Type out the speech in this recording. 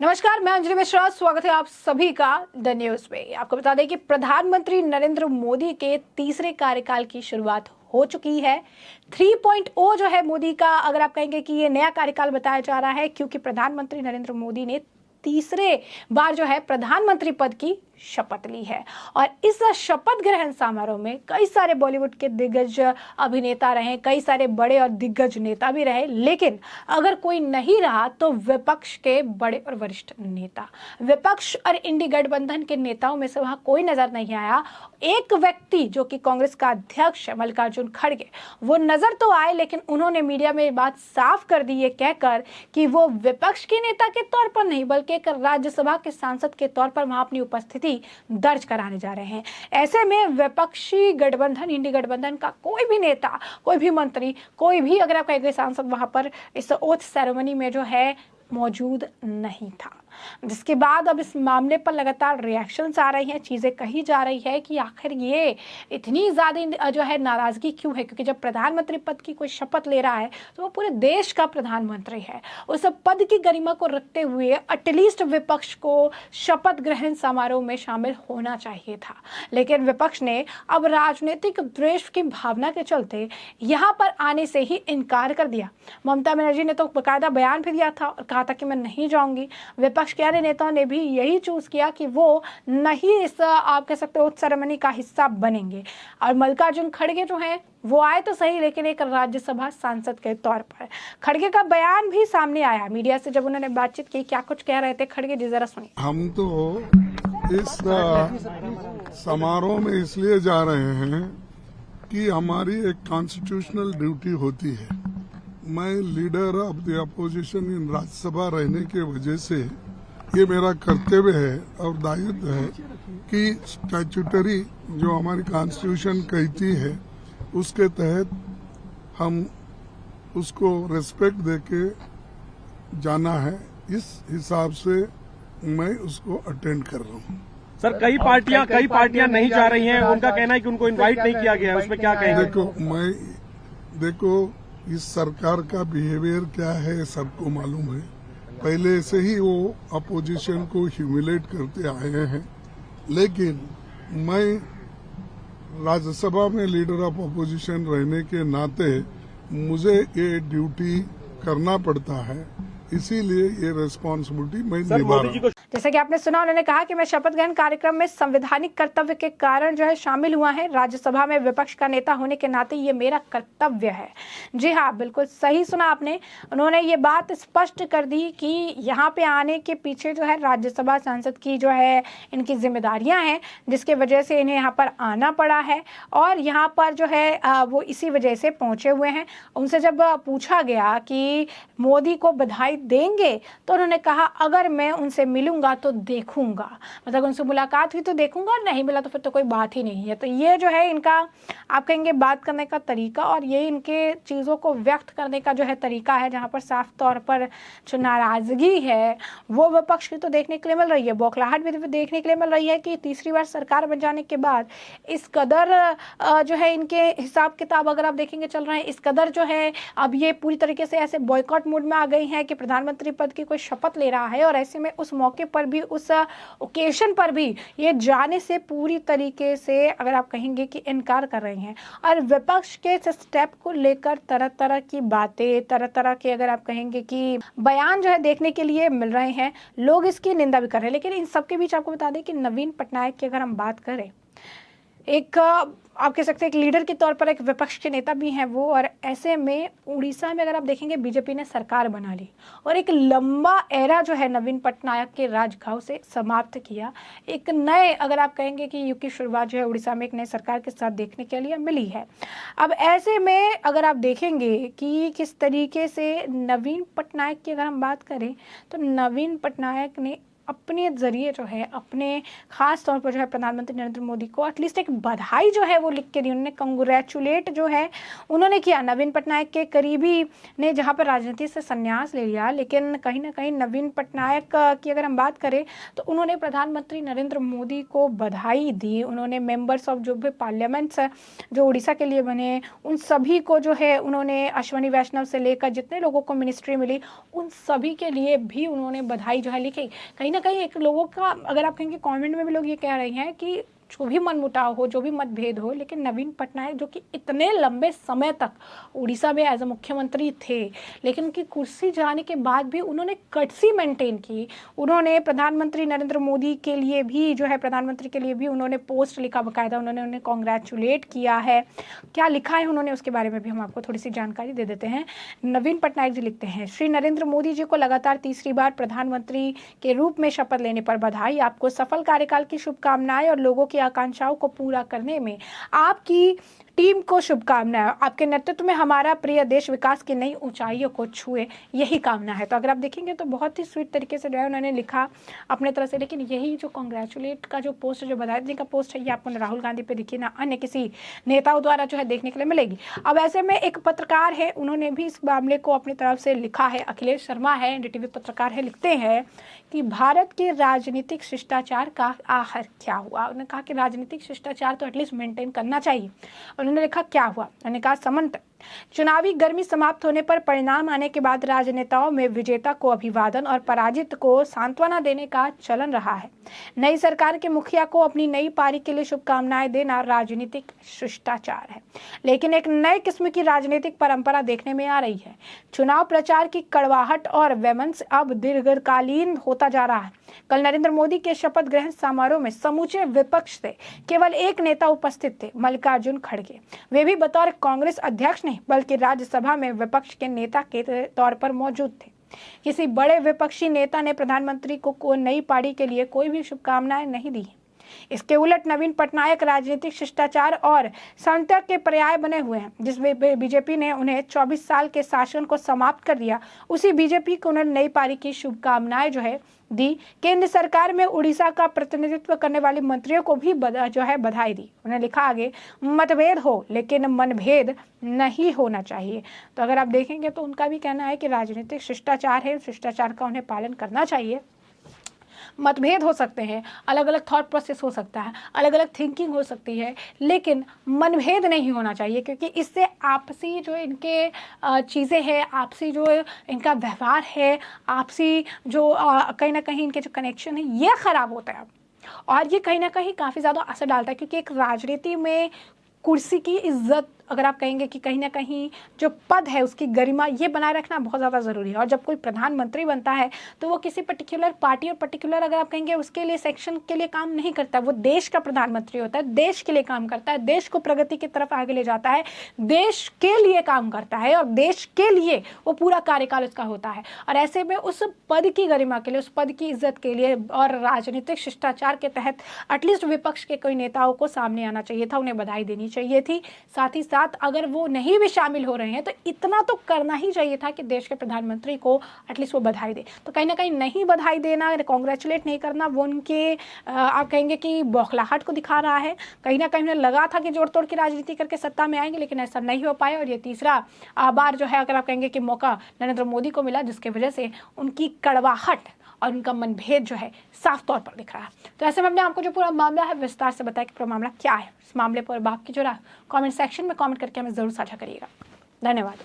नमस्कार, मैं अंजलि मिश्रा। स्वागत है आप सभी का द न्यूज में। आपको बता दें कि प्रधानमंत्री नरेंद्र मोदी के तीसरे कार्यकाल की शुरुआत हो चुकी है। 3.0 जो है मोदी का, अगर आप कहेंगे कि ये नया कार्यकाल बताया जा रहा है, क्योंकि प्रधानमंत्री नरेंद्र मोदी ने तीसरे बार जो है प्रधानमंत्री पद की शपथ ली है। और इस शपथ ग्रहण समारोह में कई सारे बॉलीवुड के दिग्गज अभिनेता रहे, कई सारे बड़े और दिग्गज नेता भी रहे, लेकिन अगर कोई नहीं रहा तो विपक्ष के बड़े और वरिष्ठ नेता। विपक्ष और इंडी गठबंधन के नेताओं में से वहां कोई नजर नहीं आया। एक व्यक्ति जो कि कांग्रेस का अध्यक्ष है मल्लिकार्जुन खड़गे, वो नजर तो आए, लेकिन उन्होंने मीडिया में बात साफ कर दी है, कहकर कि वो विपक्ष के नेता के तौर पर नहीं बल्कि एक राज्यसभा के सांसद के तौर पर वहां अपनी उपस्थिति दर्ज कराने जा रहे हैं। ऐसे में विपक्षी गठबंधन, इंडी गठबंधन का कोई भी नेता, कोई भी मंत्री, कोई भी अगर आप कहेंगे सांसद वहां पर इस ओथ सेरेमनी में जो है मौजूद नहीं था। जिसके बाद अब इस मामले पर लगातार रिएक्शंस आ रही हैं, चीजें कही जा रही है कि आखिर ये इतनी ज्यादा जो है नाराजगी क्यों है, क्योंकि जब प्रधानमंत्री पद की कोई शपथ ले रहा है तो वो पूरे देश का प्रधानमंत्री है। उस पद की गरिमा को रखते हुए एटलीस्ट विपक्ष को शपथ ग्रहण समारोह में शामिल होना चाहिए था, लेकिन विपक्ष ने अब राजनीतिक द्वेष की भावना के चलते यहाँ पर आने से ही इनकार कर दिया। ममता बनर्जी ने तो बाकायदा बयान भी दिया था और कहा था कि मैं नहीं जाऊंगी। विपक्ष के अन्य नेताओं ने भी यही चूज किया कि वो नहीं इस आप कह सकते हो सेरेमनी का हिस्सा बनेंगे। और मल्लिकार्जुन खड़गे जो हैं वो आए तो सही, लेकिन एक राज्यसभा सांसद के तौर पर। खड़गे का बयान भी सामने आया मीडिया से जब उन्होंने बातचीत की। क्या कुछ कह रहे थे खड़गे जी, जरा सुनिए। हम तो इस समारोह में इसलिए जा रहे हैं कि हमारी एक कॉन्स्टिट्यूशनल ड्यूटी होती है। मैं leader of the opposition in Rajya Sabha रहने के वजह से ये मेरा कर्तव्य है और दायित्व है कि स्टैट्यूटरी जो हमारी कॉन्स्टिट्यूशन कहती है उसके तहत हम उसको रेस्पेक्ट देके जाना है। इस हिसाब से मैं उसको अटेंड कर रहा हूँ। सर, कई पार्टियां नहीं जा रही हैं। उनका कहना है कि उनको इनवाइट नहीं किया गया है, उसमें क्या कहेंगे? देखो इस सरकार का बिहेवियर क्या है सबको मालूम है। पहले से ही वो अपोजिशन को ह्यूमिलेट करते आए हैं, लेकिन मैं राज्यसभा में लीडर ऑफ अपोजिशन रहने के नाते मुझे ये ड्यूटी करना पड़ता है, इसीलिए ये रिस्पॉन्सिबिलिटी मैं निभा रहा हूँ। जैसा कि आपने सुना, उन्होंने कहा कि मैं शपथ ग्रहण कार्यक्रम में संवैधानिक कर्तव्य के कारण जो है शामिल हुआ है। राज्यसभा में विपक्ष का नेता होने के नाते ये मेरा कर्तव्य है। जी हाँ, बिल्कुल सही सुना आपने। उन्होंने ये बात स्पष्ट कर दी कि यहाँ पे आने के पीछे जो है राज्यसभा सांसद की जो है इनकी जिम्मेदारियां हैं, जिसके वजह से इन्हें यहाँ पर आना पड़ा है और यहाँ पर जो है वो इसी वजह से पहुंचे हुए हैं। उनसे जब पूछा गया कि मोदी को बधाई देंगे तो उन्होंने कहा अगर मैं उनसे मिलूंगा तो देखूंगा, मतलब उनसे मुलाकात हुई तो देखूंगा, नहीं मिला तो फिर तो कोई बात ही नहीं है। तो ये जो है इनका आप कहेंगे बात करने का तरीका और ये इनके चीज़ों को व्यक्त करने का जो है तरीका है, जहां पर साफ तौर पर जो नाराजगी है वो विपक्ष की तो देखने के लिए मिल रही है, बौखलाहट भी देखने के लिए मिल रही है कि तीसरी बार सरकार बन जाने के बाद इस कदर जो है इनके हिसाब किताब अगर आप देखेंगे चल रहे हैं, इस कदर जो है अब ये पूरी तरीके से ऐसे बॉयकॉट मूड में आ गई हैं कि प्रधानमंत्री पद की कोई शपथ ले रहा है और ऐसे में उस मौके पर भी, उस ओकेशन पर भी ये जाने से पूरी तरीके से अगर आप कहेंगे कि इनकार कर रहे हैं। और विपक्ष के इस स्टेप को लेकर तरह तरह की बातें, तरह तरह के अगर आप कहेंगे कि बयान जो है देखने के लिए मिल रहे हैं। लोग इसकी निंदा भी कर रहे हैं, लेकिन इन सबके बीच आपको बता दें कि नवीन पटनायक की अगर हम बात करें, एक आप कह सकते हैं एक लीडर के तौर पर एक विपक्ष के नेता भी हैं वो, और ऐसे में उड़ीसा में अगर आप देखेंगे बीजेपी ने सरकार बना ली और एक लंबा एरा जो है नवीन पटनायक के राजघाव से समाप्त किया। एक नए अगर आप कहेंगे कि युग की शुरुआत जो है उड़ीसा में एक नए सरकार के साथ देखने के लिए मिली है। अब ऐसे में अगर आप देखेंगे कि किस तरीके से नवीन पटनायक की अगर हम बात करें तो नवीन पटनायक ने अपने जरिए जो है, अपने खास तौर पर जो है प्रधानमंत्री नरेंद्र मोदी को एटलीस्ट एक बधाई जो है वो लिख के दी। उन्होंने कंग्रेचुलेट जो है उन्होंने किया। नवीन पटनायक के करीबी ने जहाँ पर राजनीति से संन्यास ले लिया, लेकिन कहीं ना कहीं नवीन पटनायक की अगर हम बात करें तो उन्होंने प्रधानमंत्री नरेंद्र मोदी को बधाई दी। उन्होंने मेंबर्स ऑफ जो भी पार्लियामेंट्स जो उड़ीसा के लिए बने उन सभी को जो है उन्होंने, अश्वनी वैष्णव से लेकर जितने लोगों को मिनिस्ट्री मिली उन सभी के लिए भी उन्होंने बधाई जो है लिखी। कहीं ना कहीं एक लोगों का अगर आप कहेंगे कमेंट में भी लोग ये कह रहे हैं कि जो भी मनमुटाव हो, जो भी मतभेद हो, लेकिन नवीन पटनायक जो कि इतने लंबे समय तक उड़ीसा में एज अ मुख्यमंत्री थे, लेकिन उनकी कुर्सी जाने के बाद भी उन्होंने कटसी मेंटेन की। उन्होंने प्रधानमंत्री नरेंद्र मोदी के लिए भी जो है, प्रधानमंत्री के लिए भी उन्होंने पोस्ट लिखा बाकायदा, उन्होंने उन्हें कॉन्ग्रेचुलेट किया है। क्या लिखा है उन्होंने उसके बारे में भी हम आपको थोड़ी सी जानकारी दे देते हैं। नवीन पटनायक जी लिखते हैं, श्री नरेंद्र मोदी जी को लगातार तीसरी बार प्रधानमंत्री के रूप में शपथ लेने पर बधाई। आपको सफल कार्यकाल की शुभकामनाएं और लोगों की आकांक्षाओं को पूरा करने में आपकी टीम को शुभकामनाएं। आपके नेतृत्व में हमारा प्रिय देश विकास की नई ऊंचाइयों को छुए, यही कामना है। तो अगर आप देखेंगे तो बहुत ही स्वीट तरीके से जो है उन्होंने लिखा अपने तरह से। लेकिन यही जो कॉन्ग्रेचुलेट का जो पोस्ट, जो बधाई देने का पोस्ट है, ये आपको राहुल गांधी पे दिखी ना अन्य किसी नेताओं द्वारा जो है देखने के लिए मिलेगी। अब ऐसे में एक पत्रकार है, उन्होंने भी इस मामले को अपनी तरफ से लिखा है। अखिलेश शर्मा है, एनडीटीवी पत्रकार है, लिखते हैं कि भारत के राजनीतिक शिष्टाचार का आखिर क्या हुआ। उन्होंने कहा कि राजनीतिक शिष्टाचार तो एटलीस्ट मेंटेन करना चाहिए। उन्होंने लिखा क्या हुआ, उन्होंने कहा समन्त चुनावी गर्मी समाप्त होने पर परिणाम आने के बाद राजनेताओं में विजेता को अभिवादन और पराजित को सांत्वना देने का चलन रहा है। नई सरकार के मुखिया को अपनी नई पारी के लिए शुभकामनाएं देना राजनीतिक शिष्टाचार है, लेकिन एक नए किस्म की राजनीतिक परंपरा देखने में आ रही है। चुनाव प्रचार की कड़वाहट और वेमंस अब दीर्घकालीन होता जा रहा है। कल नरेंद्र मोदी के शपथ ग्रहण समारोह में समूचे विपक्ष से केवल एक नेता उपस्थित थे, मल्लिकार्जुन खड़गे। वे भी बतौर कांग्रेस अध्यक्ष नहीं बल्कि राज्यसभा में विपक्ष के नेता के तौर पर मौजूद थे। किसी बड़े विपक्षी नेता ने प्रधानमंत्री को नई पारी के लिए कोई भी शुभकामनाएं नहीं दी। इसके उलट नवीन पटनायक राजनीतिक शिष्टाचार और संतक के पर्याय बने हुए हैं। जिस बीजेपी ने उन्हें 24 साल के शासन को समाप्त कर दिया, उसी बीजेपी को उन्होंने नई पारी की शुभकामनाएं जो है दी। केंद्र सरकार में उड़ीसा का प्रतिनिधित्व करने वाले मंत्रियों को भी जो है बधाई दी। उन्हें लिखा आगे, मतभेद हो लेकिन मनभेद नहीं होना चाहिए। तो अगर आप देखेंगे तो उनका भी कहना है कि राजनीतिक शिष्टाचार है, शिष्टाचार का उन्हें पालन करना चाहिए। मतभेद हो सकते हैं, अलग अलग थॉट प्रोसेस हो सकता है, अलग अलग थिंकिंग हो सकती है, लेकिन मनभेद नहीं होना चाहिए, क्योंकि इससे आपसी जो इनके चीज़ें हैं, आपसी जो इनका व्यवहार है, आपसी जो कहीं ना कहीं इनके जो कनेक्शन है, ये ख़राब होता है। और ये कहीं ना कहीं काफ़ी ज़्यादा असर डालता है, क्योंकि एक राजनीति में कुर्सी की इज्जत, अगर आप कहेंगे कि कहीं ना कहीं जो पद है उसकी गरिमा, ये बनाए रखना बहुत ज़्यादा ज़रूरी है। और जब कोई प्रधानमंत्री बनता है तो वो किसी पर्टिकुलर पार्टी और पर्टिकुलर अगर आप कहेंगे उसके लिए सेक्शन के लिए काम नहीं करता, वो देश का प्रधानमंत्री होता है, देश के लिए काम करता है, देश को प्रगति की तरफ आगे ले जाता है, देश के लिए काम करता है और देश के लिए वो पूरा कार्यकाल उसका होता है। और ऐसे में उस पद की गरिमा के लिए, उस पद की इज्जत के लिए और राजनीतिक शिष्टाचार के तहत एटलीस्ट विपक्ष के कोई नेताओं को सामने आना चाहिए था, उन्हें बधाई देनी चाहिए थी। साथ ही साथ अगर वो नहीं भी शामिल हो रहे हैं तो इतना तो करना ही चाहिए था कि देश के प्रधानमंत्री को एटलीस्ट वो बधाई दे। तो कहीं ना कहीं नहीं बधाई देना, कॉन्ग्रेचुलेट नहीं करना, वो उनके आप कहेंगे कि बौखलाहट को दिखा रहा है। कहीं ना कहीं उन्हें लगा था कि जोड़ तोड़ की राजनीति करके सत्ता में आएंगे, लेकिन ऐसा नहीं हो पाया। और ये तीसरा बार जो है अगर आप कहेंगे कि मौका नरेंद्र मोदी को मिला, जिसकी वजह से उनकी कड़वाहट और उनका मनभेद जो है साफ तौर पर दिख रहा है। तो ऐसे में हमने आपको जो पूरा मामला है विस्तार से बताया कि पूरा मामला क्या है। इस मामले पर बाकी जो रहा कमेंट सेक्शन में कमेंट करके हमें जरूर साझा करिएगा। धन्यवाद।